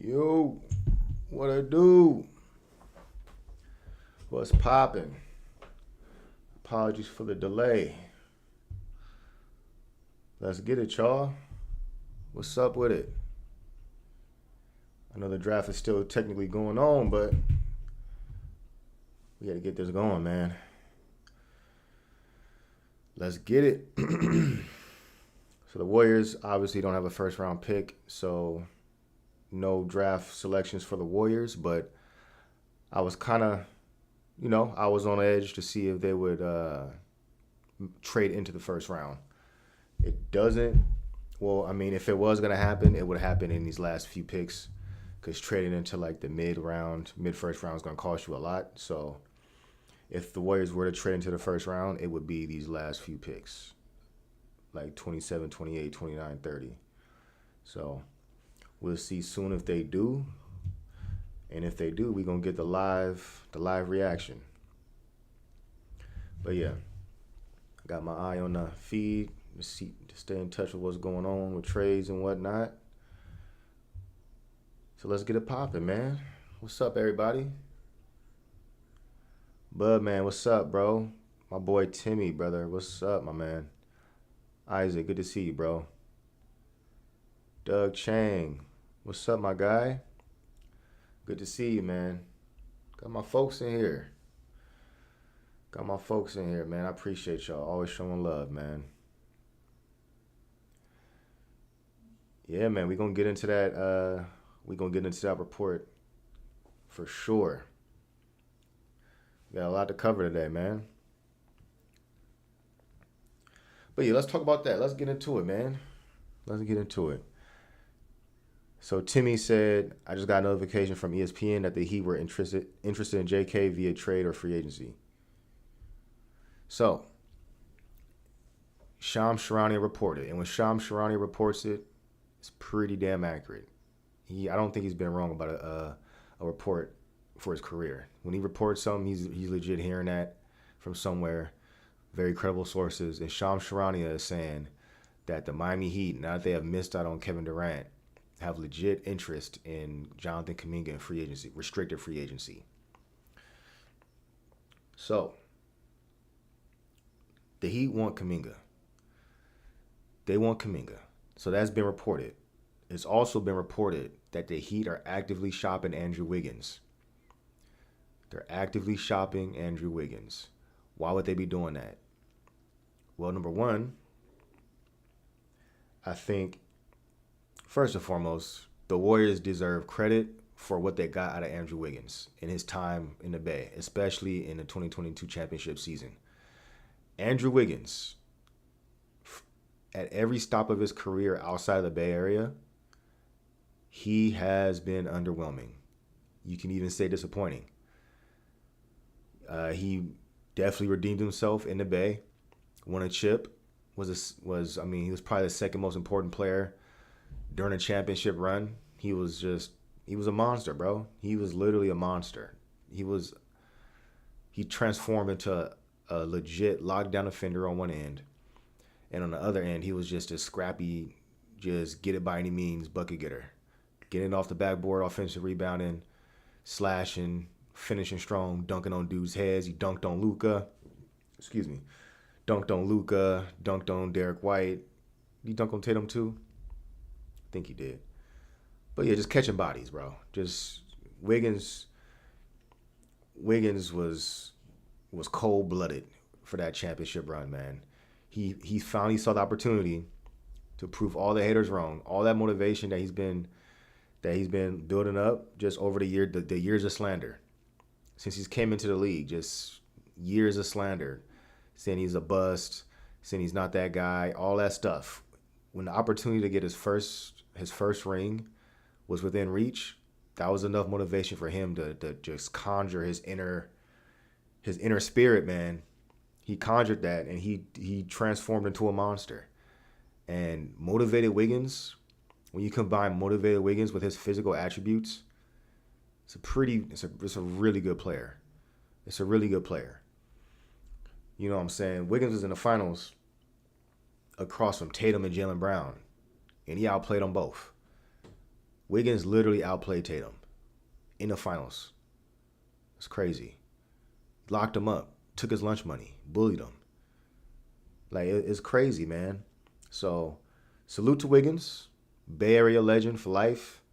Yo, what I do? What's poppin'? Apologies for the delay. Let's get it, y'all. What's up with it? I know the draft is still technically going on, but we gotta get this going, man. Let's get it. So the Warriors obviously don't have a first round pick, so no draft selections for the Warriors, but I was kind of, I was on edge to see if they would trade into the first round. It doesn't. Well, I mean, if it was going to happen, it would happen in these last few picks because trading into like the mid first round is going to cost you a lot. So if the Warriors were to trade into the first round, it would be these last few picks, like 27, 28, 29, 30. So we'll see soon if they do. And if they do, we're going to get the live reaction. But yeah, I got my eye on the feed to stay in touch with what's going on with trades and whatnot. So let's get it popping, man. What's up, everybody? Bud, man, what's up, bro? My boy Timmy, brother. What's up, my man? Isaac, good to see you, bro. Doug Chang, what's up, my guy? Good to see you, man. Got my folks in here. Man. I appreciate y'all. Always showing love, man. Yeah, man. We're going to get into that. Report for sure. We got a lot to cover today, man. But yeah, let's talk about that. Let's get into it, man. So Timmy said, I just got a notification from ESPN that the Heat were interested in JK via trade or free agency. So Shams Charania reported, and when Shams Charania reports it, it's pretty damn accurate. I don't think he's been wrong about a report for his career. When he reports something, he's legit hearing that from somewhere, very credible sources. And Shams Charania is saying that the Miami Heat, now that they have missed out on Kevin Durant, have legit interest in Jonathan Kaminga in free agency, restricted free agency. So, the Heat want Kaminga. They want Kaminga. So that's been reported. It's also been reported that the Heat are actively shopping Andrew Wiggins. They're actively shopping Andrew Wiggins. Why would they be doing that? Well, number one, I think first and foremost, the Warriors deserve credit for what they got out of Andrew Wiggins in his time in the Bay, especially in the 2022 championship season. Andrew Wiggins, at every stop of his career outside of the Bay Area, he has been underwhelming. You can even say disappointing. He definitely redeemed himself in the Bay. Won a chip. He was probably the second most important player during a championship run. He was a monster, bro. He was literally a monster. He transformed into a legit lockdown offender on one end. And on the other end, he was just a scrappy, just get it by any means bucket getter. Getting off the backboard, offensive rebounding, slashing, finishing strong, dunking on dudes' heads. He dunked on Luka. Dunked on Derek White. He dunked on Tatum too? I think he did. But yeah, just catching bodies, bro. Just Wiggins was cold-blooded for that championship run, man. He finally saw the opportunity to prove all the haters wrong. All that motivation that he's been building up just over the years of slander. Since he's came into the league, just years of slander. Saying he's a bust, saying he's not that guy, all that stuff. When the opportunity to get his first ring was within reach, that was enough motivation for him to just conjure his inner spirit, man. He conjured that, and he transformed into a monster. And motivated Wiggins, when you combine motivated Wiggins with his physical attributes, it's a really good player. It's a really good player. You know what I'm saying? Wiggins was in the finals across from Tatum and Jaylen Brown, and he outplayed them both. Wiggins literally outplayed Tatum in the finals. It's crazy. Locked him up, took his lunch money, bullied him. Like, it's crazy, man. So, salute to Wiggins, Bay Area legend for life.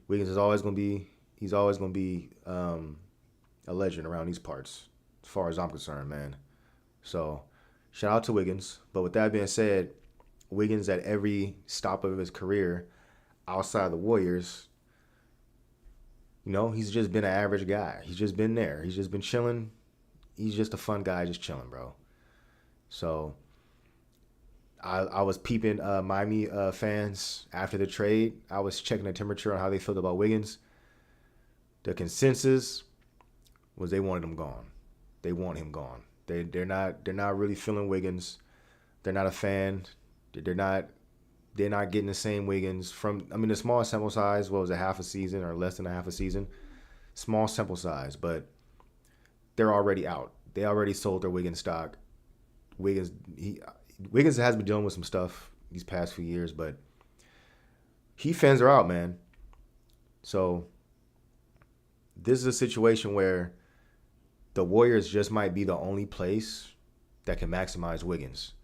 Wiggins is always gonna be. He's always gonna be a legend around these parts, as far as I'm concerned, man. So, shout out to Wiggins. But with that being said, Wiggins at every stop of his career, outside the Warriors, he's just been an average guy. He's just been there. He's just been chilling. He's just a fun guy, just chilling, bro. So I was peeping Miami fans after the trade. I was checking the temperature on how they felt about Wiggins. The consensus was they wanted him gone. They want him gone. They're not really feeling Wiggins. They're not a fan. They're not getting the same Wiggins from. I mean, the small sample size. What was it, half a season or less than a half a season? Small sample size, but they're already out. They already sold their Wiggins stock. Wiggins has been dealing with some stuff these past few years, but fans are out, man. So this is a situation where the Warriors just might be the only place that can maximize Wiggins,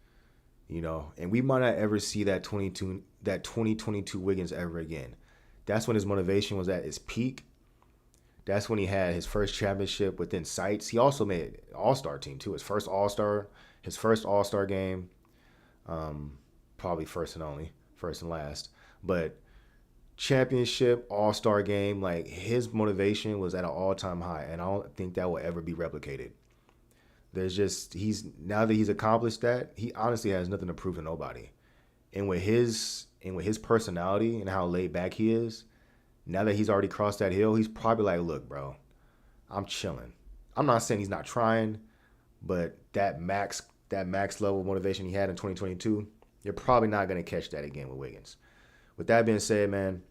and we might not ever see that 2022 Wiggins ever again. That's when his motivation was at its peak. That's when he had his first championship within sights. He also made All-Star team too. His first All-Star game. Probably first and last. But championship, All-Star game, like his motivation was at an all-time high, and I don't think that will ever be replicated. Now that he's accomplished that, he honestly has nothing to prove to nobody. And with his personality and how laid back he is, now that he's already crossed that hill, he's probably like, look, bro, I'm chilling. I'm not saying he's not trying, but that max level of motivation he had in 2022, you're probably not going to catch that again with Wiggins. With that being said, man,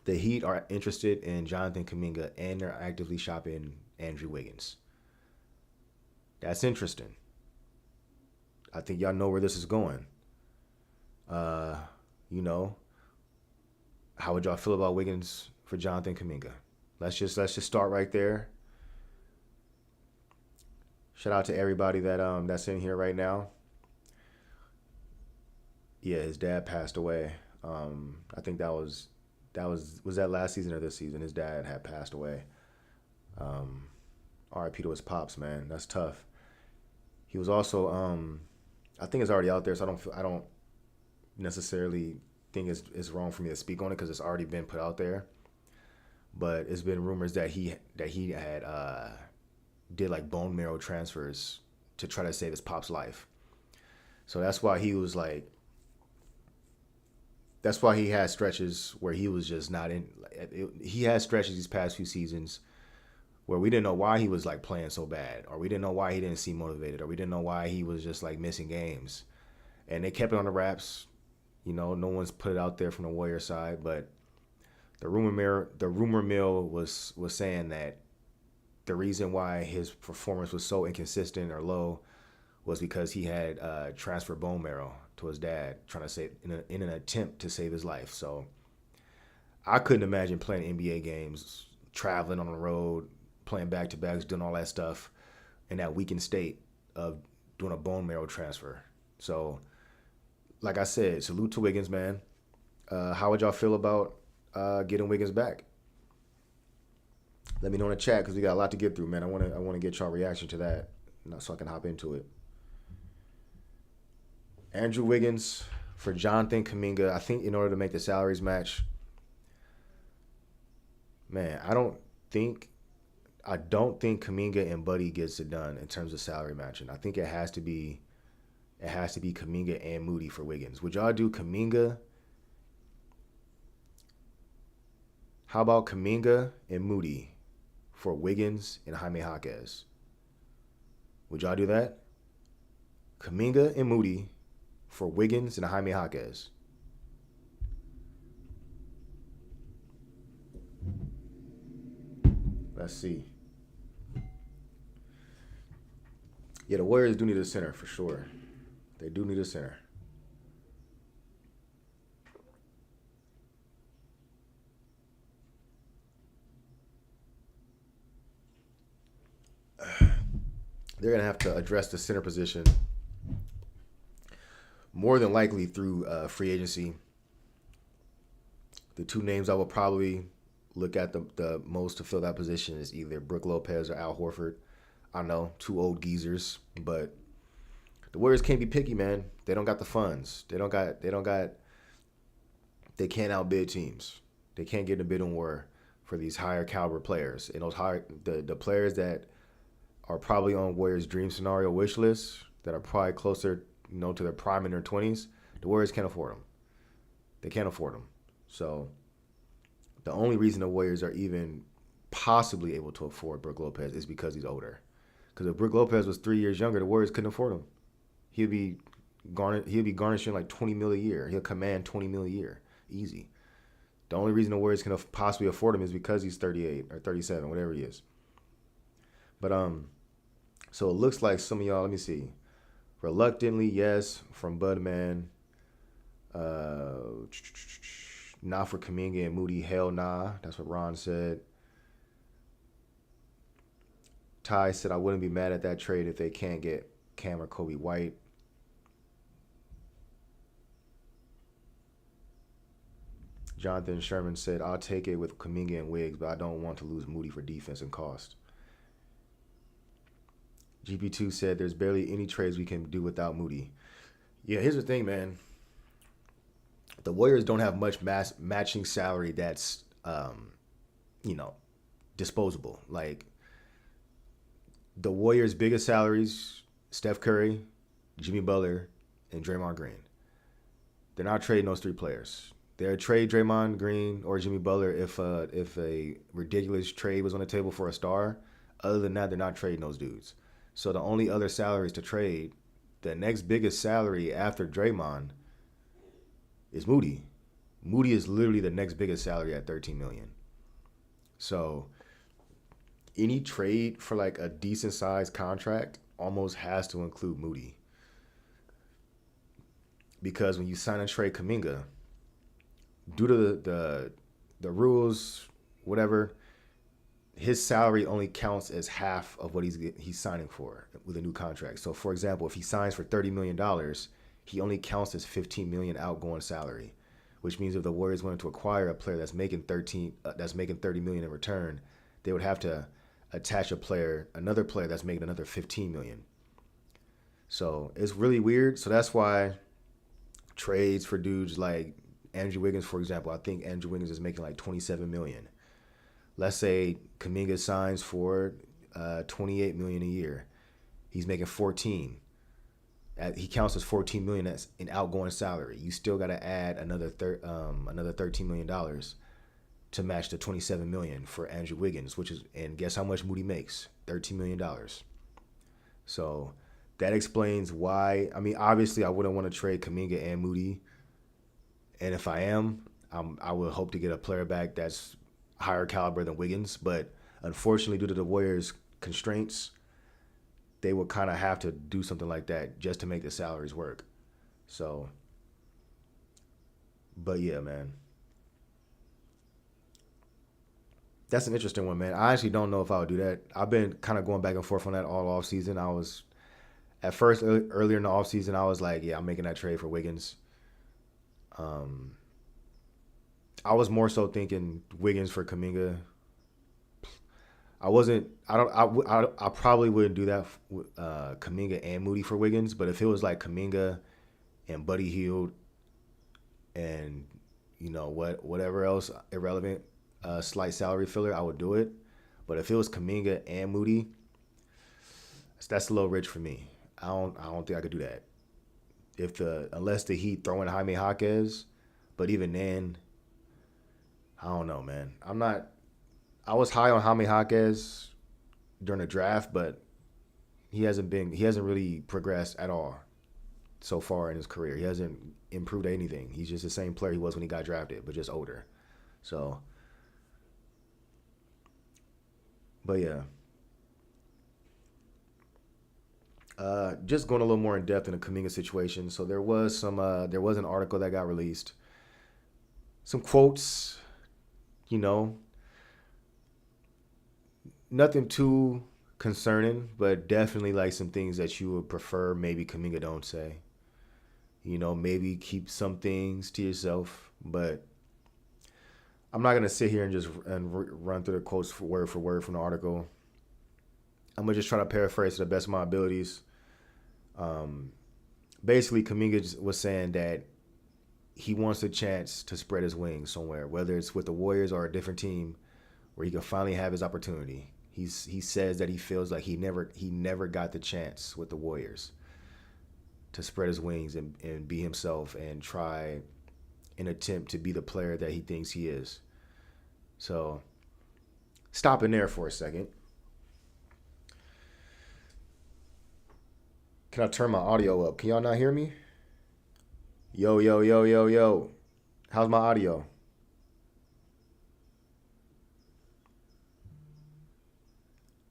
the Heat are interested in Jonathan Kaminga, and they're actively shopping Andrew Wiggins. That's interesting. I think y'all know where this is going. How would y'all feel about Wiggins for Jonathan Kaminga? Let's just start right there. Shout out to everybody that's in here right now. Yeah, his dad passed away. I think that was that last season or this season. His dad had passed away. R.I.P. to his pops, man. That's tough. He was also I think it's already out there, so I don't necessarily think it's wrong for me to speak on it because it's already been put out there. But it's been rumors that he had did like bone marrow transfers to try to save his pop's life. So that's why he was like. That's why he had stretches where he was just not in. He had stretches these past few seasons where we didn't know why he was like playing so bad, or we didn't know why he didn't seem motivated, or we didn't know why he was just like missing games. And they kept it on the wraps. No one's put it out there from the Warrior side, but the rumor mill was saying that the reason why his performance was so inconsistent or low was because he had transferred bone marrow to his dad, trying to save in an attempt to save his life. So I couldn't imagine playing NBA games, traveling on the road, playing back-to-backs, doing all that stuff in that weakened state of doing a bone marrow transfer. So, like I said, salute to Wiggins, man. How would y'all feel about getting Wiggins back? Let me know in the chat because we got a lot to get through, man. I want to get y'all reaction to that, so I can hop into it. Andrew Wiggins for Jonathan Kaminga. I think in order to make the salaries match, man, I don't think Kaminga and Buddy gets it done in terms of salary matching. I think it has to be Kaminga and Moody for Wiggins. Would y'all do Kaminga? How about Kaminga and Moody for Wiggins and Jaime Jaquez? Would y'all do that? Kaminga and Moody for Wiggins and Jaime Jaquez. Let's see. Yeah, the Warriors do need a center for sure. They do need a center. they're gonna have to address the center position more than likely through free agency. The two names I will probably look at the most to fill that position is either Brook Lopez or Al Horford. I know, two old geezers, but the Warriors can't be picky, man. They don't got the funds. They can't outbid teams. They can't get in a bidding war for these higher caliber players. And those the players that are probably on Warriors' dream scenario wish list, that are probably closer, to their prime in their 20s, the Warriors can't afford them. They can't afford them. So the only reason the Warriors are even possibly able to afford Brook Lopez is because he's older. Because if Brook Lopez was 3 years younger, the Warriors couldn't afford him. He'd be garnishing like $20 million a year. He'll command $20 million a year, easy. The only reason the Warriors can possibly afford him is because he's 38 or 37, whatever he is. But so it looks like some of y'all. Let me see. Reluctantly, yes, from Budman. Not for Kaminga and Moody. Hell nah. That's what Ron said. Ty said, I wouldn't be mad at that trade if they can't get Cam or Kobe White. Jonathan Sherman said, I'll take it with Kaminga and Wiggs, but I don't want to lose Moody for defense and cost. GP2 said, there's barely any trades we can do without Moody. Yeah, here's the thing, man. The Warriors don't have much matching salary that's, disposable. Like, the Warriors' biggest salaries, Steph Curry, Jimmy Butler, and Draymond Green. They're not trading those three players. They'll trade Draymond Green or Jimmy Butler if a ridiculous trade was on the table for a star. Other than that, they're not trading those dudes. So the only other salaries to trade, the next biggest salary after Draymond is Moody. Moody is literally the next biggest salary at $13 million. So any trade for like a decent sized contract almost has to include Moody. Because when you sign and trade Kaminga, due to the rules, whatever, his salary only counts as half of what he's signing for with a new contract. So, for example, if he signs for $30 million, he only counts as $15 million outgoing salary, which means if the Warriors wanted to acquire a player that's making $30 million in return, they would have to attach another player that's making another $15 million. So it's really weird. So that's why trades for dudes like Andrew Wiggins, for example, I think Andrew Wiggins is making like $27 million. Let's say Kaminga signs for $28 million a year. He's making 14. He counts as $14 million as in outgoing salary. You still got to add another $13 million to match the $27 million for Andrew Wiggins, and guess how much Moody makes? $13 million. So that explains why. I mean, obviously, I wouldn't want to trade Kaminga and Moody, and if I am, I would hope to get a player back that's higher caliber than Wiggins. But unfortunately, due to the Warriors' constraints, they would kind of have to do something like that just to make the salaries work. So, but yeah, man. That's an interesting one, man. I actually don't know if I would do that. I've been kind of going back and forth on that all offseason. I was, at first, earlier in the offseason, I was like, yeah, I'm making that trade for Wiggins. I was more so thinking Wiggins for Kaminga. I probably wouldn't do that with Kaminga and Moody for Wiggins, but if it was like Kaminga and Buddy Hield and whatever else irrelevant slight salary filler, I would do it. But if it was Kaminga and Moody, that's a little rich for me. I don't think I could do that. Unless the Heat throw in Jaime Jaquez, but even then, I don't know, man. I was high on Jaime Jaquez during the draft, but he hasn't really progressed at all so far in his career. He hasn't improved anything. He's just the same player he was when he got drafted, but just older. So, but yeah. Just going a little more in depth in the Kaminga situation. So there was an article that got released. Some quotes, nothing too concerning, but definitely like some things that you would prefer maybe Kaminga don't say. Maybe keep some things to yourself, but I'm not gonna sit here and just run through the quotes for word from the article. I'm gonna just try to paraphrase to the best of my abilities. Um, Basically, Kaminga was saying that he wants a chance to spread his wings somewhere, whether it's with the Warriors or a different team, where he can finally have his opportunity. He says that he feels like he never got the chance with the Warriors to spread his wings and be himself and try an attempt to be the player that he thinks he is. So, stopping there for a second. Can I turn my audio up? Can y'all not hear me? Yo, yo, yo, yo, yo. How's my audio?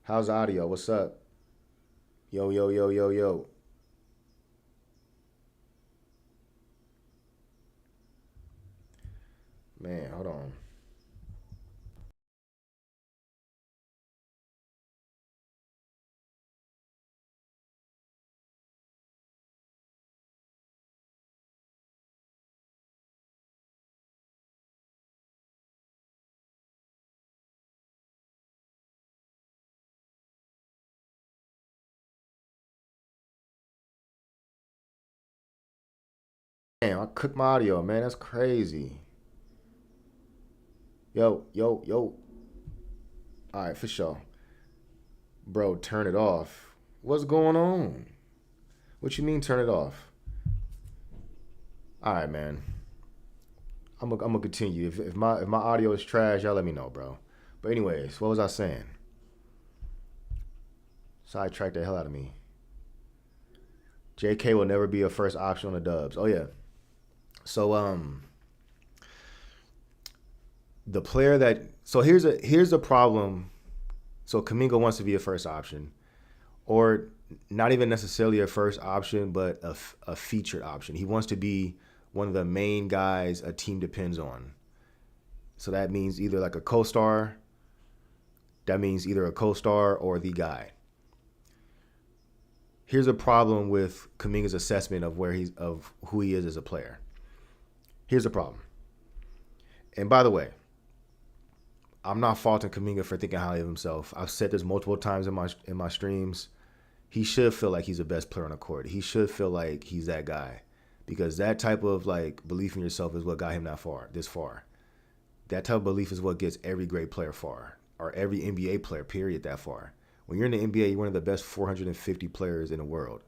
How's the audio? What's up? Yo, yo, yo, yo, yo. Man, hold on. Damn, I cooked my audio, man. That's crazy. Yo, yo, yo. All right, for sure. Bro, turn it off. What's going on? What you mean turn it off? All right, man. I'm gonna continue. If my audio is trash, y'all let me know, bro. But anyways, what was I saying? Sidetracked the hell out of me. JK will never be a first option on the Dubs. Oh yeah. So the player that here's a problem. So Kaminga wants to be a first option, or not even necessarily a first option, but a featured option. He wants to be one of the main guys a team depends on. So that means either like a co-star. That means either a co-star or the guy. Here's a problem with Kaminga's assessment of who he is as a player. Here's the problem. And by the way, I'm not faulting Kaminga for thinking highly of himself. I've said this multiple times in my streams. He should feel like he's the best player on the court. He should feel like he's that guy, because that type of like belief in yourself is what got him this far. That type of belief is what gets every great player far, or every NBA player, period, that far. When you're in the NBA, you're one of the best 450 players in the world.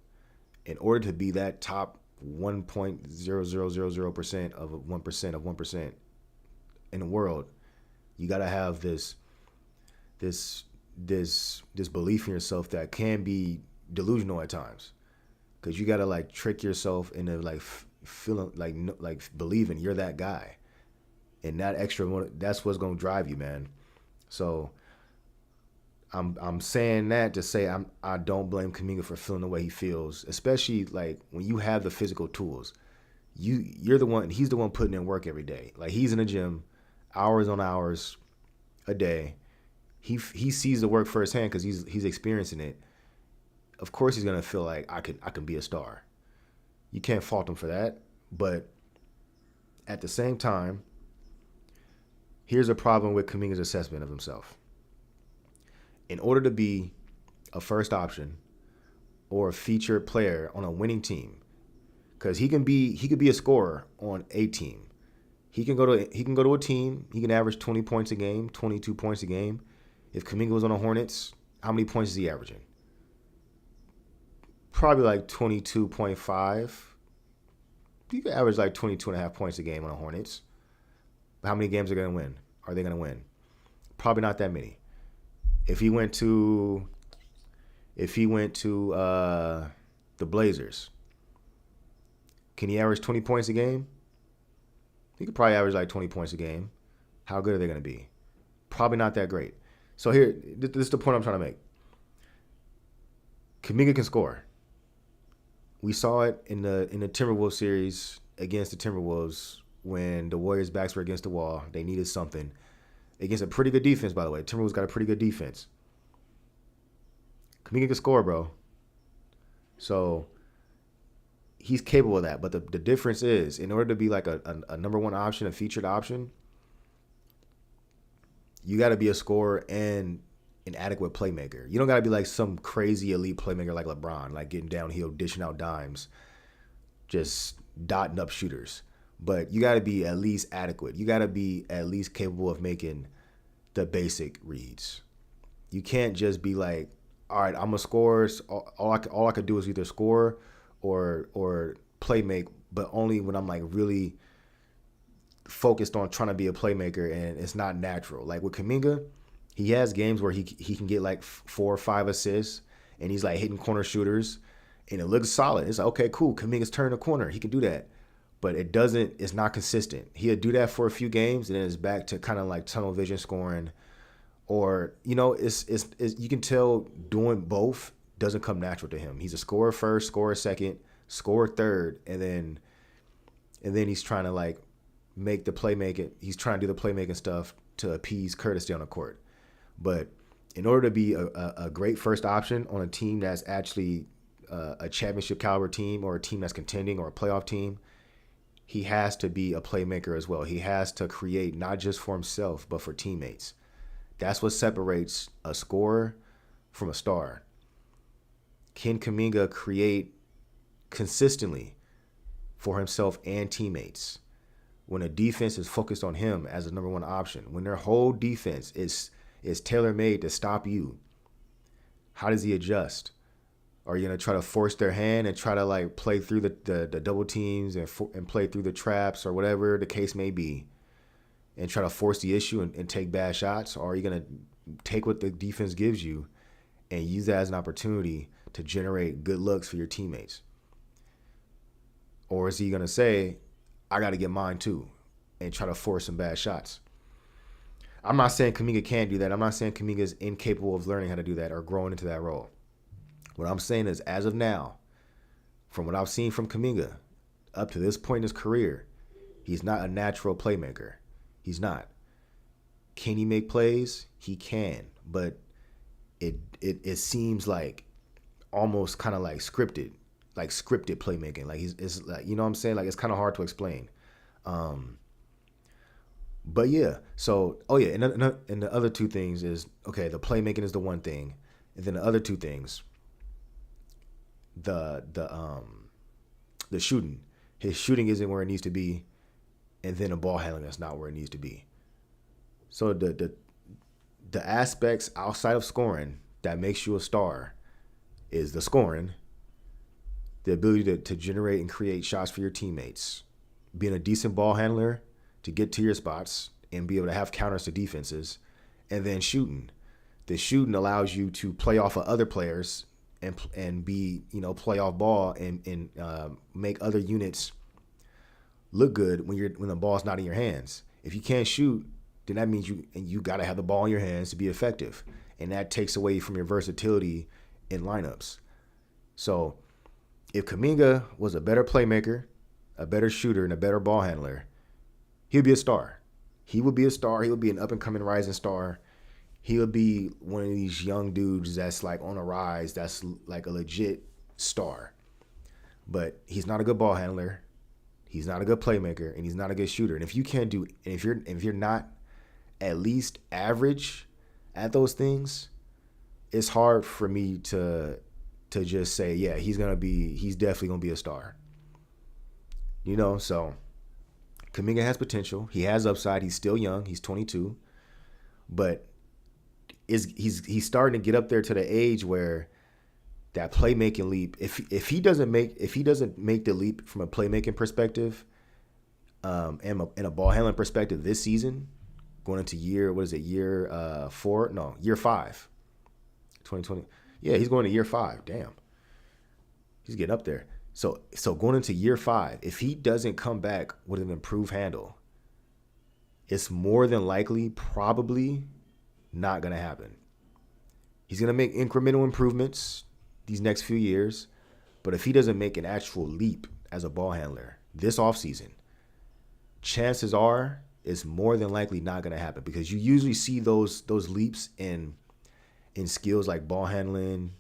In order to be that top 1.0000% of 1% in the world, you gotta have this belief in yourself that can be delusional at times, because you gotta like trick yourself into like feeling like believing you're that guy, and that extra that's what's gonna drive you, man. So I'm saying that to say I don't blame Kaminga for feeling the way he feels, especially like when you have the physical tools. He's the one putting in work every day. Like, he's in the gym, hours on hours a day. He sees the work firsthand because he's experiencing it. Of course, he's gonna feel like I can be a star. You can't fault him for that. But at the same time, here's a problem with Kaminga's assessment of himself. In order to be a first option or a featured player on a winning team, because he could be a scorer on a team. He can go to a team. He can average 20 points a game, 22 points a game. If Kaminga was on the Hornets, how many points is he averaging? Probably like 22.5. You could average like 22.5 points a game on the Hornets. How many games are they going to win? Probably not that many. If he went to the Blazers, can he average 20 points a game? He could probably average like 20 points a game. How good are they going to be? Probably not that great. So here, this is the point I'm trying to make. Kaminga can score. We saw it in the Timberwolves series against the Timberwolves when the Warriors' backs were against the wall. They needed something. Against a pretty good defense, by the way. Timberwolves got a pretty good defense. Kaminga can score, bro. So he's capable of that. But the difference is, in order to be like a number one option, a featured option, you got to be a scorer and an adequate playmaker. You don't got to be like some crazy elite playmaker like LeBron, like getting downhill, dishing out dimes, just dotting up shooters. But you got to be at least adequate. You got to be at least capable of making the basic reads. You can't just be like, all right, I'm a scorer. All I could do is either score or play make, but only when I'm like really focused on trying to be a playmaker and it's not natural. Like with Kaminga, he has games where he can get like 4 or 5 assists and he's like hitting corner shooters and it looks solid. It's like, okay, cool. Kaminga's turning a corner. He can do that. But it's not consistent. He'll do that for a few games and then it's back to kind of like tunnel vision scoring. Or, it's you can tell doing both doesn't come natural to him. He's a scorer first, scorer second, scorer third, and then he's trying to like make the playmaking. He's trying to do the playmaking stuff to appease Curtis on the court. But in order to be a great first option on a team that's actually a championship caliber team or a team that's contending or a playoff team, he has to be a playmaker as well. He has to create not just for himself, but for teammates. That's what separates a scorer from a star. Can Kaminga create consistently for himself and teammates when a defense is focused on him as a number one option? When their whole defense is tailor-made to stop you, how does he adjust? Are you going to try to force their hand and try to like play through the double teams and play through the traps or whatever the case may be and try to force the issue and take bad shots? Or are you going to take what the defense gives you and use that as an opportunity to generate good looks for your teammates? Or is he going to say, I got to get mine too and try to force some bad shots? I'm not saying Kaminga can't do that. I'm not saying Kaminga is incapable of learning how to do that or growing into that role. What I'm saying is, as of now, from what I've seen from Kaminga up to this point in his career, he's not a natural playmaker. He's not. Can he make plays? He can, but it seems like almost kind of like scripted playmaking. Like it's like, you know what I'm saying? Like it's kind of hard to explain. But yeah. So and the other two things is, okay, the playmaking is the one thing, and then the other two things. The shooting. His shooting isn't where it needs to be, and then the ball handling is not where it needs to be. So the aspects outside of scoring that makes you a star is the scoring, the ability to generate and create shots for your teammates, being a decent ball handler to get to your spots and be able to have counters to defenses, and then shooting. The shooting allows you to play off of other players and be, play off ball and make other units look good when the ball's not in your hands. If you can't shoot, then that means you got to have the ball in your hands to be effective, and that takes away from your versatility in lineups. So if Kaminga was a better playmaker, a better shooter, and a better ball handler, he'd be a star. He would be a star. He would be an up-and-coming rising star. He would be one of these young dudes that's like on a rise, that's like a legit star. But he's not a good ball handler. He's not a good playmaker, and he's not a good shooter. And if you can't do, and if you're not at least average at those things, it's hard for me to just say, yeah, he's definitely gonna be a star. So Kaminga has potential. He has upside. He's still young. He's 22, but he's starting to get up there to the age where that playmaking leap, if he doesn't make the leap from a playmaking perspective, and a ball handling perspective this season, going into year 5, 2020. Yeah, he's going to year 5. Damn, he's getting up there. So going into year 5, if he doesn't come back with an improved handle, it's more than likely probably not going to happen. He's going to make incremental improvements these next few years, but if he doesn't make an actual leap as a ball handler this offseason, chances are it's more than likely not going to happen, because you usually see those leaps in skills like ball handling,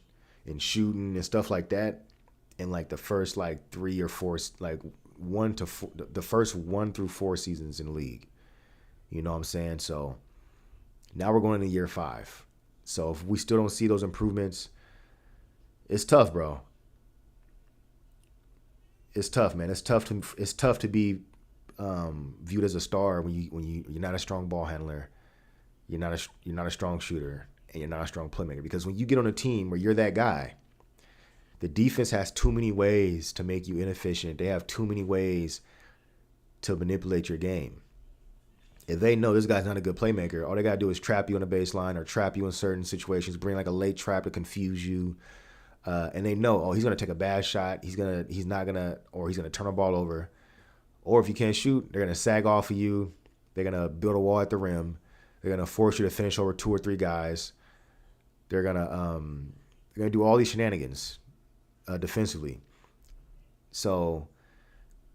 and shooting and stuff like that in like the first like 3 or 4, like the first 1 through 4 seasons in the league. You know what I'm saying? So now we're going into year 5. So if we still don't see those improvements, it's tough, bro. It's tough, man. It's tough to be viewed as a star when you're not a strong ball handler, you're not a strong shooter, and you're not a strong playmaker. Because when you get on a team where you're that guy, the defense has too many ways to make you inefficient. They have too many ways to manipulate your game. If they know this guy's not a good playmaker, all they gotta do is trap you on the baseline or trap you in certain situations, bring like a late trap to confuse you. And they know, oh, he's gonna take a bad shot. He's gonna turn the ball over. Or if you can't shoot, they're gonna sag off of you. They're gonna build a wall at the rim. They're gonna force you to finish over 2 or 3 guys. They're gonna do all these shenanigans defensively. So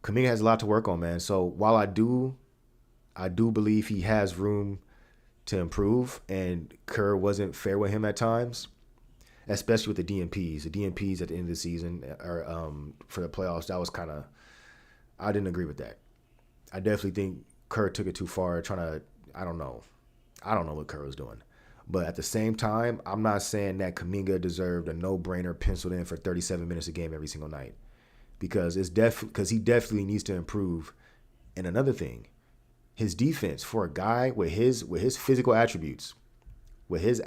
Kaminga has a lot to work on, man. So while I do believe he has room to improve, and Kerr wasn't fair with him at times, especially with the DNPs. The DNPs at the end of the season or for the playoffs, that was kind of, I didn't agree with that. I definitely think Kerr took it too far, I don't know what Kerr was doing. But at the same time, I'm not saying that Kaminga deserved a no-brainer penciled in for 37 minutes a game every single night, because he definitely needs to improve. And another thing, his defense, for a guy with his physical attributes, with his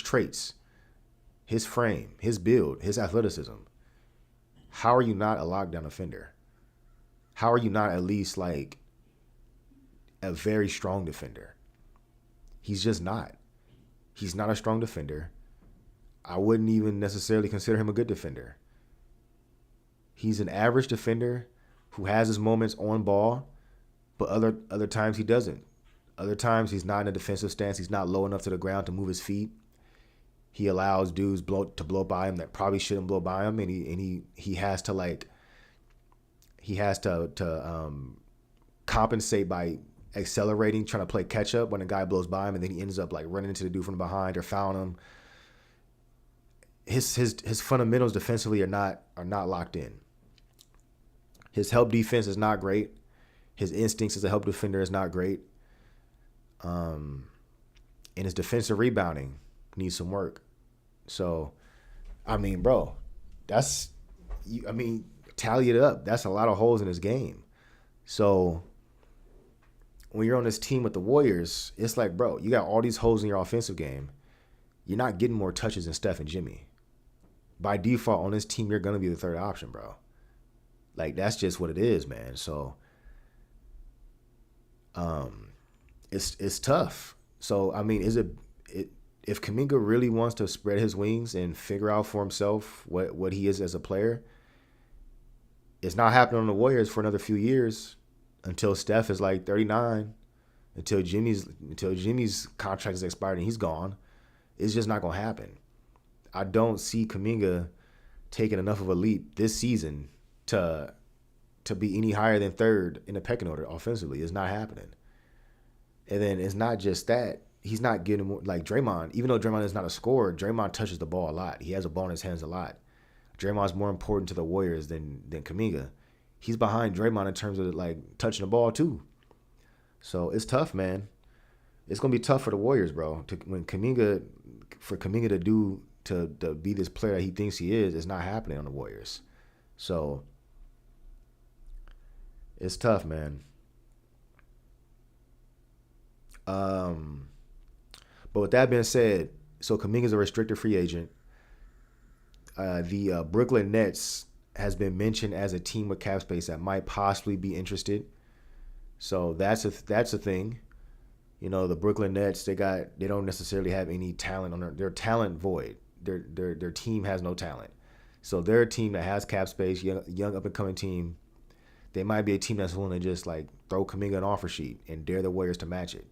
traits, his frame, his build, his athleticism, how are you not a lockdown defender? How are you not at least like a very strong defender? He's just not. He's not a strong defender. I wouldn't even necessarily consider him a good defender. He's an average defender who has his moments on ball, but other times he doesn't. Other times he's not in a defensive stance. He's not low enough to the ground to move his feet. He allows dudes to blow by him that probably shouldn't blow by him, and he has to compensate by accelerating, trying to play catch up when a guy blows by him, and then he ends up like running into the dude from behind or fouling him. His fundamentals defensively are not locked in. His help defense is not great. His instincts as a help defender is not great. And his defensive rebounding needs some work. So, I mean, bro, tally it up. That's a lot of holes in his game. So when you're on this team with the Warriors, it's like, bro, you got all these holes in your offensive game. You're not getting more touches than Steph and Jimmy. By default, on this team, you're going to be the third option, bro. Like, that's just what it is, man. So, it's tough. So, I mean, if Kaminga really wants to spread his wings and figure out for himself what he is as a player, it's not happening on the Warriors for another few years until Steph is like 39, until Jimmy's contract is expired and he's gone. It's just not going to happen. I don't see Kaminga taking enough of a leap this season to be any higher than third in the pecking order offensively. It's not happening. And then it's not just that. He's not getting more like Draymond. Even though Draymond is not a scorer, Draymond touches the ball a lot. He has a ball in his hands a lot. Draymond's more important to the Warriors than Kaminga. He's behind Draymond in terms of like touching the ball too. So it's tough, man. It's gonna be tough for the Warriors, bro. For Kaminga to be this player that he thinks he is, it's not happening on the Warriors. So it's tough, man. But with that being said, so Kaminga's a restricted free agent. The Brooklyn Nets has been mentioned as a team with cap space that might possibly be interested. So that's a thing. You know, the Brooklyn Nets, they don't necessarily have any talent on their talent void. Their team has no talent. So they're a team that has cap space, young up and coming team. They might be a team that's willing to just like throw Kaminga an offer sheet and dare the Warriors to match it.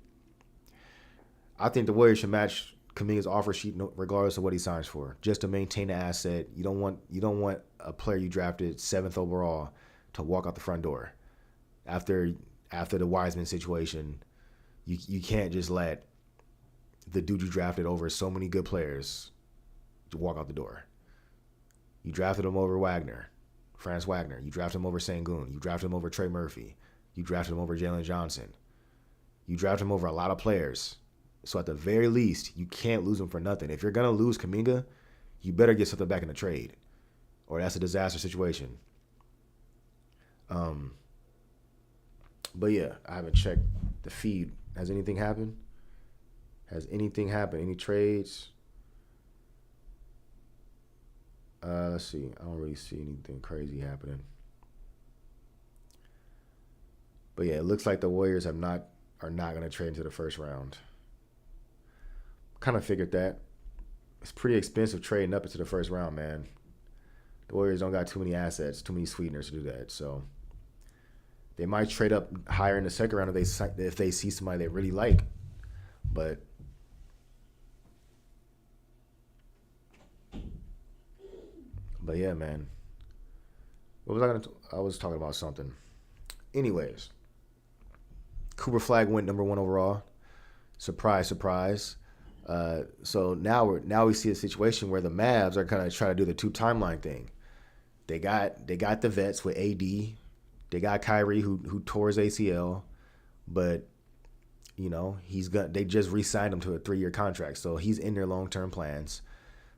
I think the Warriors should match Kaminga's offer sheet regardless of what he signs for, just to maintain the asset. You don't want a player you drafted 7th overall to walk out the front door after the Wiseman situation. You can't just let the dude you drafted over so many good players to walk out the door. You drafted him over Franz Wagner. You drafted him over Sengun. You drafted him over Trey Murphy. You drafted him over Jalen Johnson. You drafted him over a lot of players. So at the very least, you can't lose him for nothing. If you're going to lose Kaminga, you better get something back in the trade, or that's a disaster situation. But yeah, I haven't checked the feed. Has anything happened? Any trades? Let's see. I don't really see anything crazy happening. But yeah, it looks like the Warriors are not going to trade into the first round. Kind of figured that. It's pretty expensive trading up into the first round, man. The Warriors don't got too many assets, too many sweeteners to do that. So they might trade up higher in the second round if they see somebody they really like. But yeah, man. What was I going to? I was talking about something. Anyways, Cooper Flag went number 1 overall. Surprise, surprise. So now we see a situation where the Mavs are kind of trying to do the 2 timeline thing. They got the vets with AD. They got Kyrie who tore his ACL, but they just re-signed him to a 3-year contract, so he's in their long-term plans.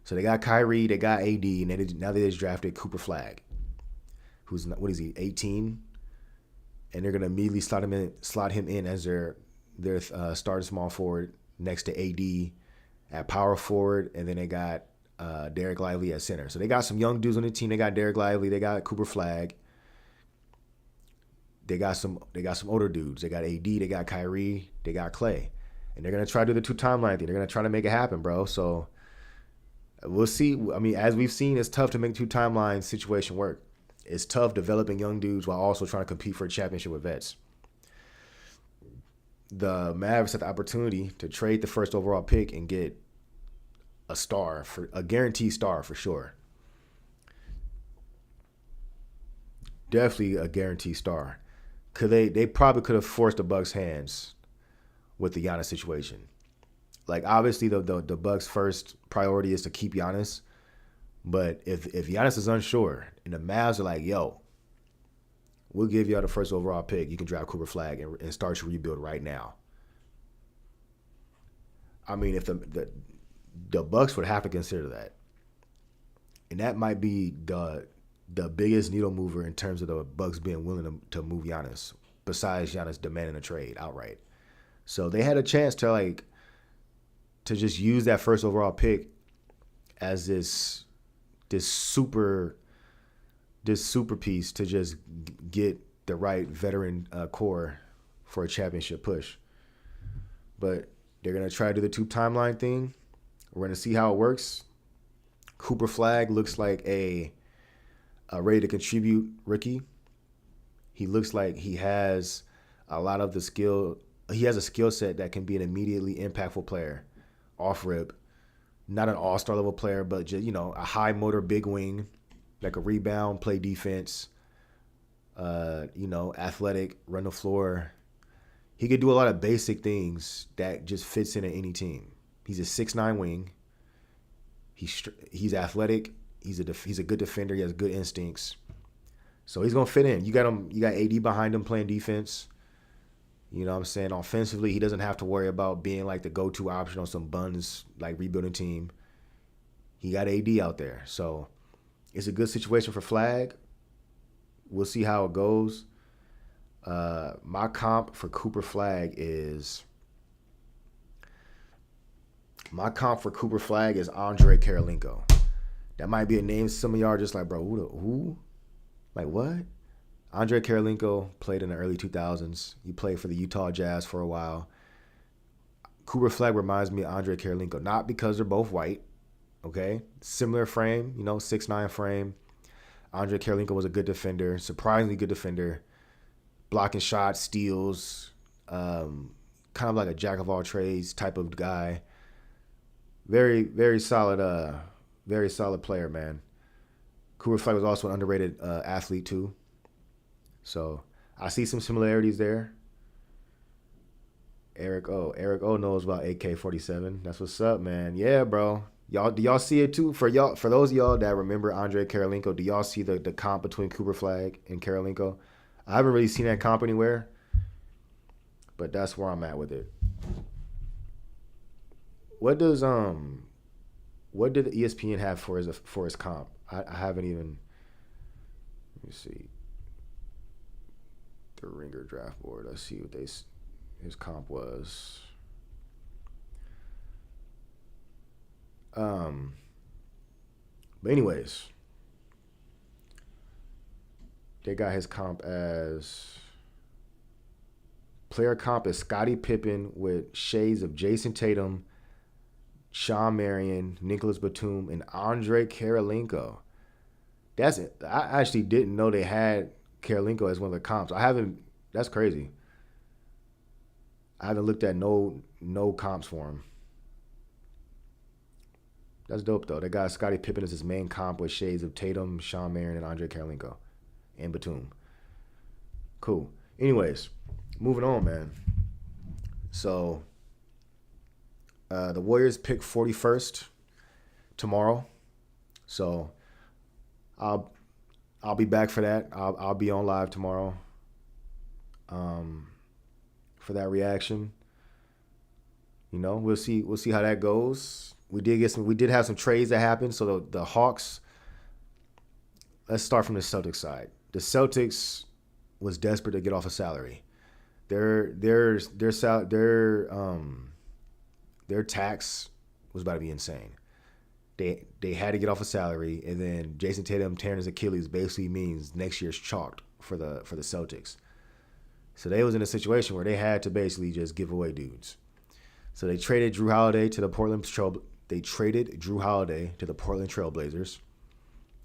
So they got Kyrie, they got AD, and now they just drafted Cooper Flag, who's, what is he, 18, and they're gonna immediately slot him in as their starting small forward next to AD at power forward, and then they got Derek Lively at center. So they got some young dudes on the team. They got Derek Lively, they got Cooper Flag. They got some older dudes. They got AD, they got Kyrie, they got Clay. And they're gonna try to do the 2 timeline thing. They're gonna try to make it happen, bro. So we'll see. I mean, as we've seen, it's tough to make 2 timeline situation work. It's tough developing young dudes while also trying to compete for a championship with vets. The Mavericks had the opportunity to trade the first overall pick and get a guaranteed star for sure. Definitely a guaranteed star. They probably could have forced the Bucks' hands with the Giannis situation. Like, obviously the Bucks' first priority is to keep Giannis, but if Giannis is unsure and the Mavs are like, yo, we'll give y'all the first overall pick, you can draft Cooper Flag and start your rebuild right now. I mean, if the Bucks would have to consider that, and that might be the biggest needle mover in terms of the Bucks being willing to move Giannis, besides Giannis demanding a trade outright. So they had a chance to just use that first overall pick as this super piece to just get the right veteran core for a championship push. But they're gonna try to do the 2 timeline thing. We're gonna see how it works. Cooper Flag looks like a ready to contribute rookie. He looks like he has a lot of the skill. He has a skill set that can be an immediately impactful player off rip. Not an all-star level player, but just, a high motor big wing that could rebound, play defense, athletic, run the floor. He could do a lot of basic things that just fits into any team. He's a 6'9" wing. He's athletic. He's a good defender. He has good instincts. So he's gonna fit in. You got AD behind him playing defense. You know what I'm saying? Offensively, he doesn't have to worry about being like the go-to option on some buns like rebuilding team. He got AD out there. So it's a good situation for Flag. We'll see how it goes. My comp for Cooper Flag is Andre Karolinko. That might be a name some of y'all are just like, bro, who? Like, what? Andre Karolinko played in the early 2000s. He played for the Utah Jazz for a while. Cooper Flag reminds me of Andre Karolinko, not because they're both white, okay? Similar frame, 6'9" frame. Andre Karolinko was a good defender, surprisingly good defender. Blocking shots, steals, kind of like a jack of all trades type of guy. Very, very solid player, man. Cooper Flag was also an underrated athlete too. So I see some similarities there. Eric O knows about AK-47. That's what's up, man. Yeah, bro. Do y'all see it too? For those of y'all that remember Andre Karolinko, do y'all see the comp between Cooper Flag and Karolinko? I haven't really seen that comp anywhere, but that's where I'm at with it. What does what did ESPN have for his comp? I haven't even. Let me see the Ringer draft board. Let's see what his comp was. But anyways, they got his comp as player comp is Scottie Pippen with shades of Jason Tatum, Sean Marion, Nicholas Batum, and Andre Karolinko. That's it. I actually didn't know they had Karolinko as one of the comps. I haven't. That's crazy. I haven't looked at no comps for him. That's dope though. They got Scottie Pippen as his main comp with shades of Tatum, Sean Marion, and Andre Karolinko, and Batum. Cool. Anyways, moving on, man. So the Warriors pick 41st tomorrow. So I'll be back for that. I'll be on live tomorrow. For that reaction. You know, we'll see how that goes. We did have some trades that happened. So the Hawks. Let's start from the Celtics side. The Celtics was desperate to get off a salary. Their tax was about to be insane. They had to get off a salary, and then Jason Tatum tearing his Achilles basically means next year's chalked for the Celtics. So they was in a situation where they had to basically just give away dudes. So they traded Drew Holiday to the Portland Trailblazers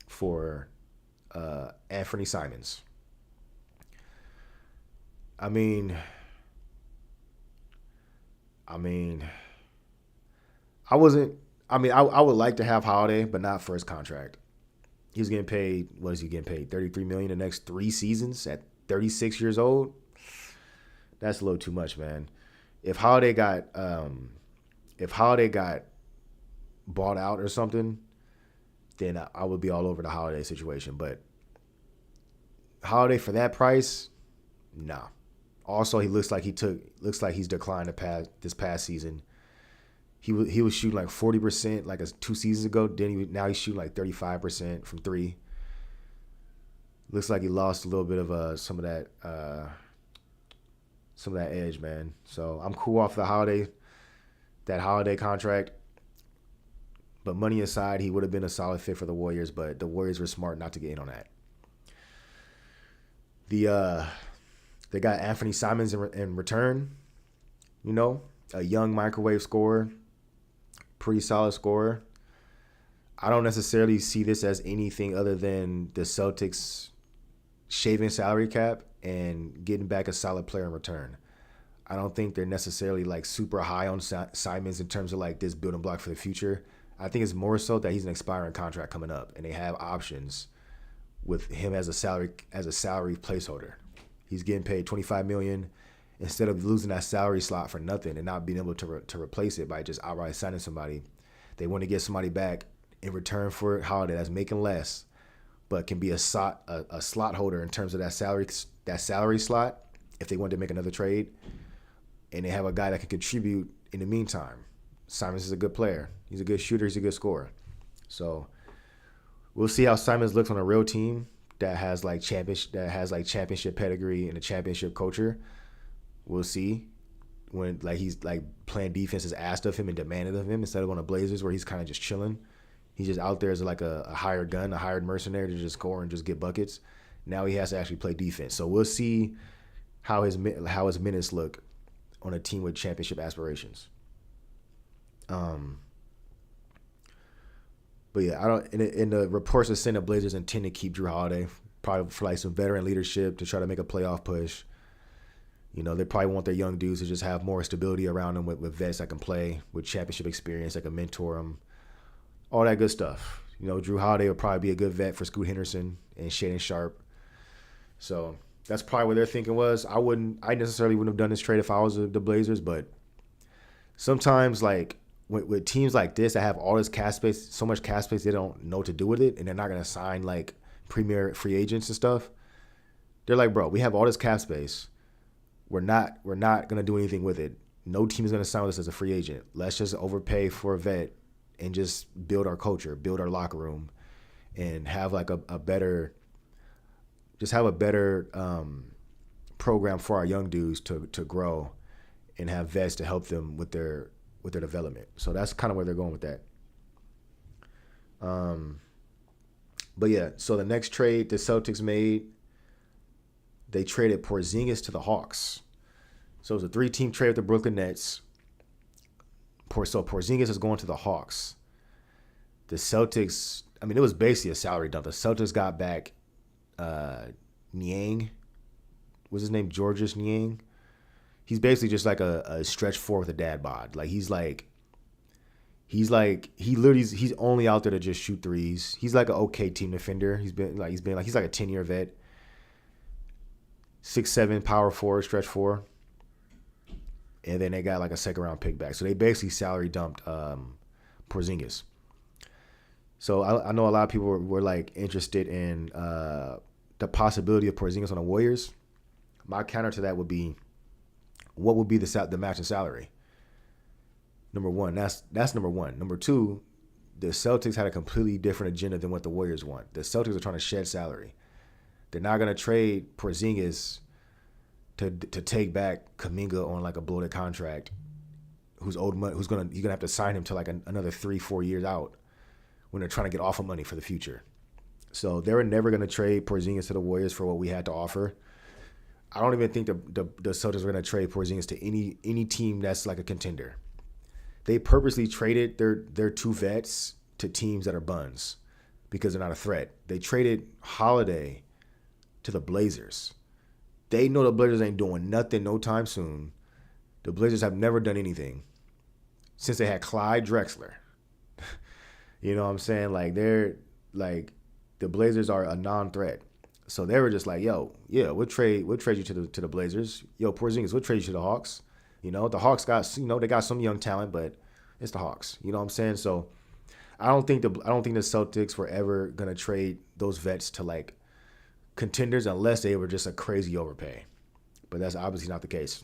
for Anthony Simons. I would like to have Holiday, but not for his contract. He's getting paid. What is he getting paid? $33 million the next 3 seasons at 36 years old. That's a little too much, man. If Holiday got bought out or something, then I would be all over the Holiday situation. But Holiday for that price, nah. Also, he looks like he's declined this past season. He was shooting like 40% like 2 seasons ago. Now he's shooting like 35% from 3. Looks like he lost a little bit of some of that edge, man. So I'm cool off that Holiday contract. But money aside, he would have been a solid fit for the Warriors. But the Warriors were smart not to get in on that. They got Anthony Simons in return. You know, a young microwave scorer, pretty solid scorer. I don't necessarily see this as anything other than the Celtics shaving salary cap and getting back a solid player in return. I don't think they're necessarily like super high on Simons in terms of like this building block for the future. I think it's more so that he's an expiring contract coming up, and they have options with him as a salary placeholder. He's getting paid $25 million instead of losing that salary slot for nothing and not being able to replace it by just outright signing somebody. They want to get somebody back in return for Holiday that's making less, but can be a slot holder in terms of that salary slot if they want to make another trade. And they have a guy that can contribute in the meantime. Simons is a good player. He's a good shooter. He's a good scorer. So we'll see how Simons looks on a real team that has like championship pedigree and a championship culture. We'll see when like he's like playing defense is asked of him and demanded of him instead of on the Blazers where he's kind of just chilling. He's just out there as like a hired gun, a hired mercenary to just score and just get buckets. Now he has to actually play defense. So we'll see how his minutes look on a team with championship aspirations. But yeah, I don't. In the reports are saying the Blazers intend to keep Drew Holiday, probably for like some veteran leadership to try to make a playoff push. You know, they probably want their young dudes to just have more stability around them with vets that can play, with championship experience that can mentor them, all that good stuff. You know, Drew Holiday would probably be a good vet for Scoot Henderson and Shaedon Sharpe. So that's probably what their thinking was. I necessarily wouldn't have done this trade if I was the Blazers, but sometimes like with teams like this that have all this cap space, so much cap space, they don't know what to do with it, and they're not gonna sign like premier free agents and stuff. They're like, bro, we have all this cap space. We're not gonna do anything with it. No team is gonna sign with us as a free agent. Let's just overpay for a vet and just build our culture, build our locker room, and have like a better, just have a better program for our young dudes to grow, and have vets to help them with their development. So that's kind of where they're going with that. But yeah, so the next trade the Celtics made, they traded Porzingis to the Hawks. So it was a 3-team trade with the Brooklyn Nets. So Porzingis is going to the Hawks. The Celtics, I mean, it was basically a salary dump. The Celtics got back Niang. What's his name? Georges Niang. He's basically just like a stretch four with a dad bod. Like he's only out there to just shoot threes. He's like an okay team defender. He's like a 10-year vet. 6'7" power forward, stretch four. And then they got like a second round pick back. So they basically salary dumped Porzingis. So I know a lot of people were like interested in the possibility of Porzingis on the Warriors. My counter to that would be, what would be the matching salary? Number one, that's number one. Number two, the Celtics had a completely different agenda than what the Warriors want. The Celtics are trying to shed salary. They're not going to trade Porzingis to take back Kaminga on like a bloated contract, who's owed money, you're gonna have to sign him to like another 3-4 years out when they're trying to get off of money for the future. So they were never going to trade Porzingis to the Warriors for what we had to offer. I don't even think the Celtics are going to trade Porzingis to any team that's like a contender. They purposely traded their 2 vets to teams that are buns because they're not a threat. They traded Holiday to the Blazers. They know the Blazers ain't doing nothing no time soon. The Blazers have never done anything since they had Clyde Drexler. You know what I'm saying? Like they're like, the Blazers are a non-threat. So they were just like, yo, yeah, we'll trade you to the Blazers. Yo, Porzingis, we'll trade you to the Hawks. You know, the Hawks got, they got some young talent, but it's the Hawks. You know what I'm saying? So I don't think the Celtics were ever gonna trade those vets to like contenders unless they were just a crazy overpay. But that's obviously not the case.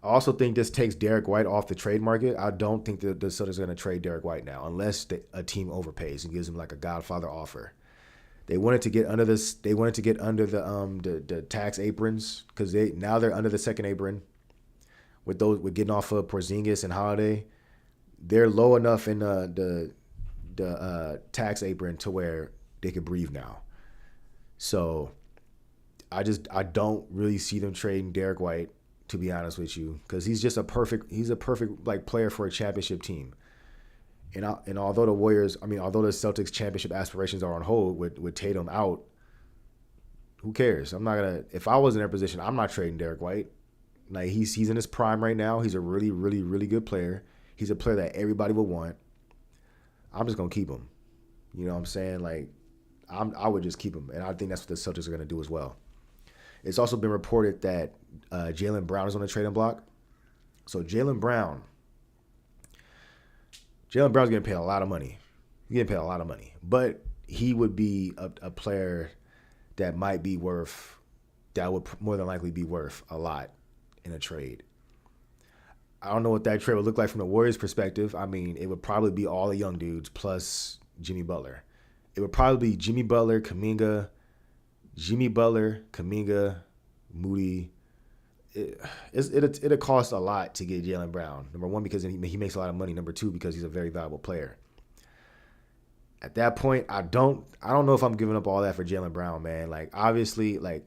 I also think this takes Derek White off the trade market. I don't think the Celtics are going to trade Derek White now unless a team overpays and gives him like a Godfather offer. They wanted to get under this. They wanted to get under the tax aprons because they're under the second apron with getting off of Porzingis and Holiday. They're low enough in the tax apron to where they could breathe now. So I don't really see them trading Derek White, to be honest with you, because he's a perfect like player for a championship team. And although the Celtics championship aspirations are on hold with Tatum out, who cares? If I was in their position, I'm not trading Derek White. Like he's in his prime right now. He's a really, really, really good player. He's a player that everybody would want. I'm just gonna keep him. You know what I'm saying? Like I would just keep him, and I think that's what the Celtics are gonna do as well. It's also been reported that Jaylen Brown is on the trading block. So Jaylen Brown's getting paid a lot of money. He's getting paid a lot of money. But he would be a player that would more than likely be worth a lot in a trade. I don't know what that trade would look like from the Warriors' perspective. I mean, it would probably be all the young dudes plus Jimmy Butler. It would probably be Jimmy Butler, Kaminga, Moody. It'll cost a lot to get Jaylen Brown. Number one, because he makes a lot of money. Number two, because he's a very valuable player. At that point, I don't know if I'm giving up all that for Jaylen Brown, man. Like obviously, like,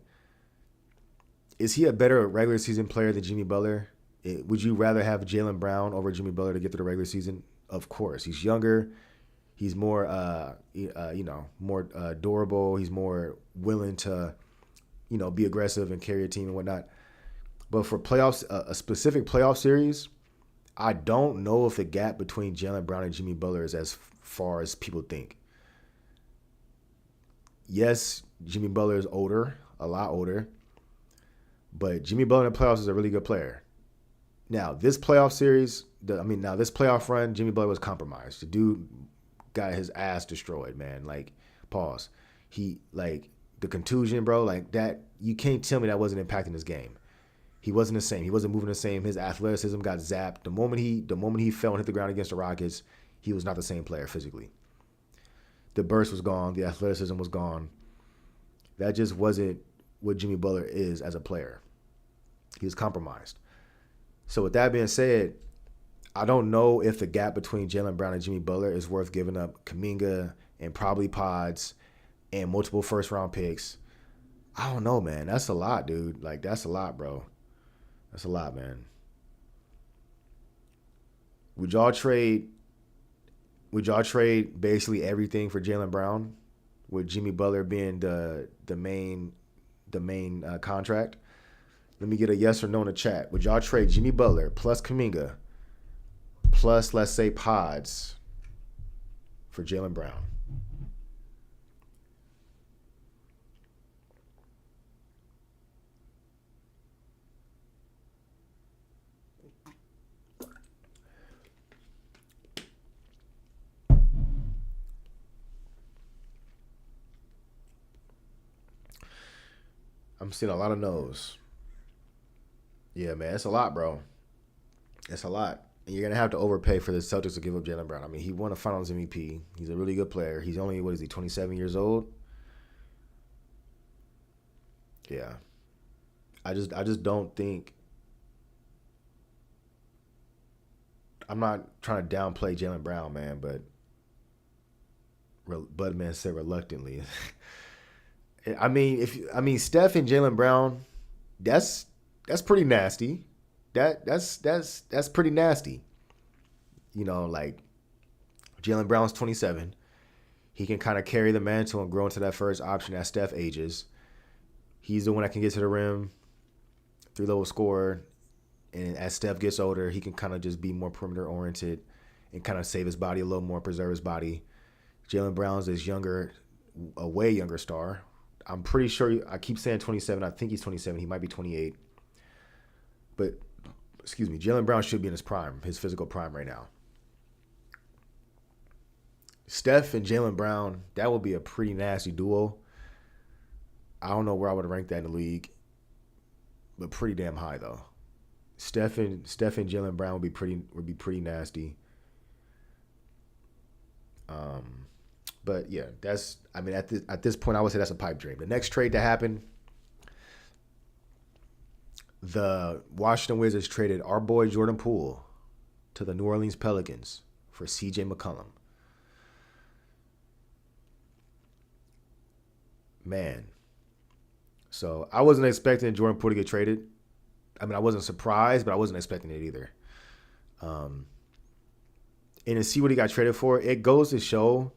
is he a better regular season player than Jimmy Butler? Would you rather have Jaylen Brown over Jimmy Butler to get through the regular season? Of course, he's younger. He's more, more durable. He's more willing to, be aggressive and carry a team and whatnot. But for playoffs, a specific playoff series, I don't know if the gap between Jaylen Brown and Jimmy Butler is as far as people think. Yes, Jimmy Butler is older, a lot older, but Jimmy Butler in the playoffs is a really good player. Now this playoff series, this playoff run, Jimmy Butler was compromised. The dude got his ass destroyed, man. Like, pause. He like the contusion, bro. Like that, you can't tell me that wasn't impacting his game. He wasn't the same. He wasn't moving the same. His athleticism got zapped. The moment he fell and hit the ground against the Rockets, he was not the same player physically. The burst was gone. The athleticism was gone. That just wasn't what Jimmy Butler is as a player. He was compromised. So with that being said, I don't know if the gap between Jaylen Brown and Jimmy Butler is worth giving up Kaminga and probably Pods and multiple first-round picks. I don't know, man. That's a lot, dude. Like, that's a lot, bro. That's a lot, man. Would y'all trade basically everything for Jaylen Brown, with Jimmy Butler being the main contract? Let me get a yes or no in the chat. Would y'all trade Jimmy Butler plus Kaminga plus, let's say, Pods for Jaylen Brown? I'm seeing a lot of no's. Yeah, man, it's a lot, bro. It's a lot. And you're going to have to overpay for the Celtics to give up Jaylen Brown. I mean, he won a Finals MVP. He's a really good player. He's only, 27 years old? Yeah. I just don't think. I'm not trying to downplay Jaylen Brown, man, but Budman said reluctantly. Steph and Jaylen Brown, that's pretty nasty. That's pretty nasty. You know, like, Jaylen Brown's 27. He can kind of carry the mantle and grow into that first option as Steph ages. He's the one that can get to the rim, three-level scorer. And as Steph gets older, he can kind of just be more perimeter-oriented and kind of save his body a little more, preserve his body. Jaylen Brown's this younger, a way younger star. I'm pretty sure, I keep saying 27. I think he's 27. He might be 28. But, Jaylen Brown should be in his prime, his physical prime right now. Steph and Jaylen Brown, that would be a pretty nasty duo. I don't know where I would rank that in the league, but pretty damn high though. Steph and Jaylen Brown would be pretty nasty. But yeah, at this point I would say that's a pipe dream. The next trade that happened, the Washington Wizards traded our boy Jordan Poole to the New Orleans Pelicans for CJ McCollum. Man. So I wasn't expecting Jordan Poole to get traded. I mean, I wasn't surprised, but I wasn't expecting it either. And to see what he got traded for, it goes to show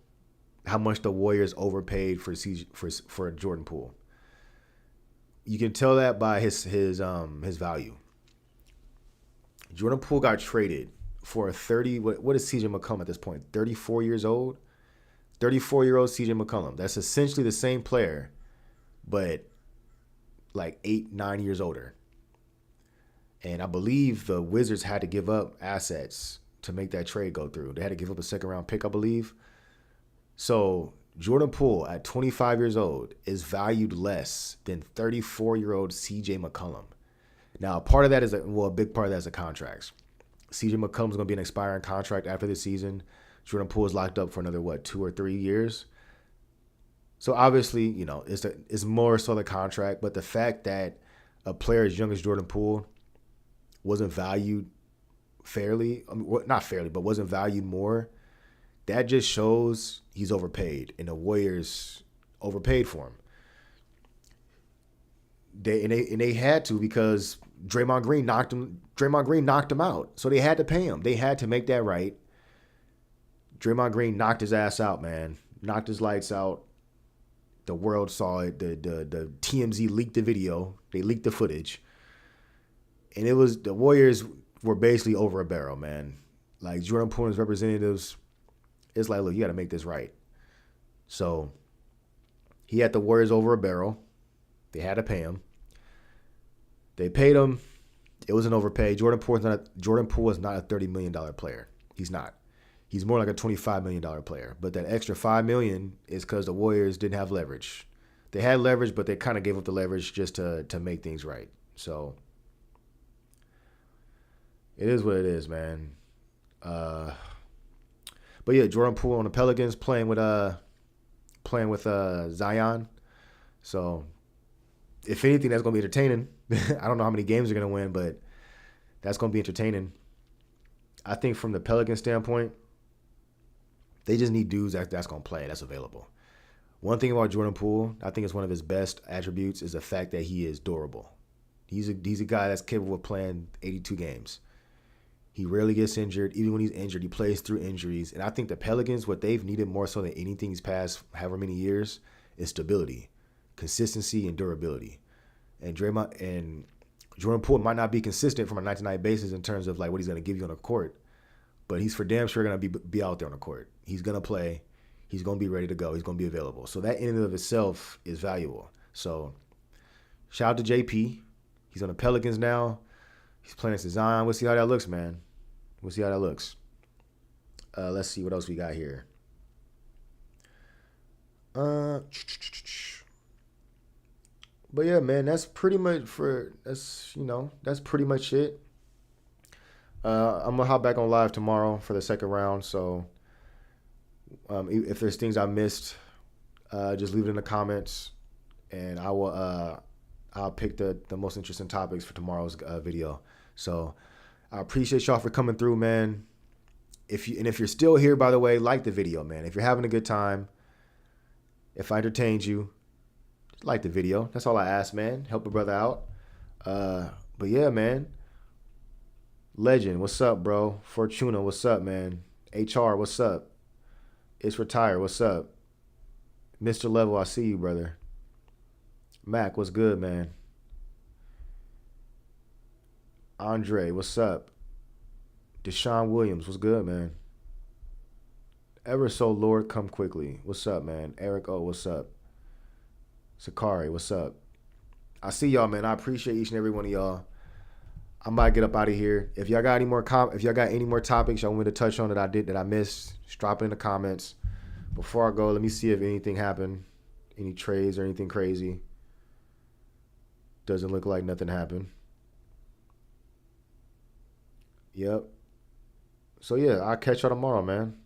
how much the Warriors overpaid for Jordan Poole. You can tell that by his value. Jordan Poole got traded for a 30. What is CJ McCollum at this point? 34 years old. 34-year-old CJ McCollum. That's essentially the same player, but like 8-9 years older. And I believe the Wizards had to give up assets to make that trade go through. They had to give up a second-round pick, I believe. So Jordan Poole, at 25 years old, is valued less than 34-year-old CJ McCollum. Now, part of that is a big part of that is the contracts. CJ McCollum's going to be an expiring contract after this season. Jordan Poole is locked up for another 2 or 3 years. So obviously, it's more so the contract, but the fact that a player as young as Jordan Poole wasn't valued fairly, not fairly, but wasn't valued more, that just shows he's overpaid, and the Warriors overpaid for him. They had to, because Draymond Green knocked him out, so they had to pay him. They had to make that right. Draymond Green knocked his ass out, man. Knocked his lights out. The world saw it. The TMZ leaked the video. They leaked the footage. And it was, the Warriors were basically over a barrel, man. Like, Jordan Poole's representatives, it's like, look, you got to make this right. So he had the Warriors over a barrel. They had to pay him. They paid him. It was an overpay. Jordan Poole is not a $30 million player. He's not. He's more like a $25 million player. But that extra $5 million is because the Warriors didn't have leverage. They had leverage, but they kind of gave up the leverage just to make things right. So it is what it is, man. But yeah, Jordan Poole on the Pelicans playing with Zion. So if anything, that's gonna be entertaining. I don't know how many games they're gonna win, but that's gonna be entertaining. I think from the Pelican standpoint, they just need dudes that's gonna play, that's available. One thing about Jordan Poole, I think it's one of his best attributes, is the fact that he is durable. He's a guy that's capable of playing 82 games. He rarely gets injured. Even when he's injured, he plays through injuries. And I think the Pelicans, what they've needed more so than anything these past however many years, is stability, consistency, and durability. And Jordan Poole might not be consistent from a night-to-night basis in terms of like what he's going to give you on the court, but he's for damn sure going to be out there on the court. He's going to play. He's going to be ready to go. He's going to be available. So that in and of itself is valuable. So shout out to JP. He's on the Pelicans now. He's playing against Zion. We'll see how that looks, man. We'll see how that looks. Let's see what else we got here. But yeah, man, that's pretty much that's pretty much it. I'm gonna hop back on live tomorrow for the second round. So if there's things I missed, just leave it in the comments, and I'll pick the most interesting topics for tomorrow's video. So I appreciate y'all for coming through, man. If you're still here, by the way, like the video, man. If you're having a good time, if I entertained you, like the video. That's all I ask, man. Help a brother out. But yeah, man. Legend, what's up, bro? Fortuna, what's up, man? HR, what's up? It's Retire, what's up? Mr. Level, I see you, brother. Mac, what's good, man? Andre, what's up? Deshaun Williams, what's good, man? Ever so Lord, come quickly. What's up, man? Eric O, what's up? Sakari, what's up? I see y'all, man. I appreciate each and every one of y'all. I'm about to get up out of here. If y'all got any more topics y'all want me to touch on that I missed, just drop it in the comments. Before I go, let me see if anything happened, any trades or anything crazy. Doesn't look like nothing happened. Yep. So yeah, I'll catch y'all tomorrow, man.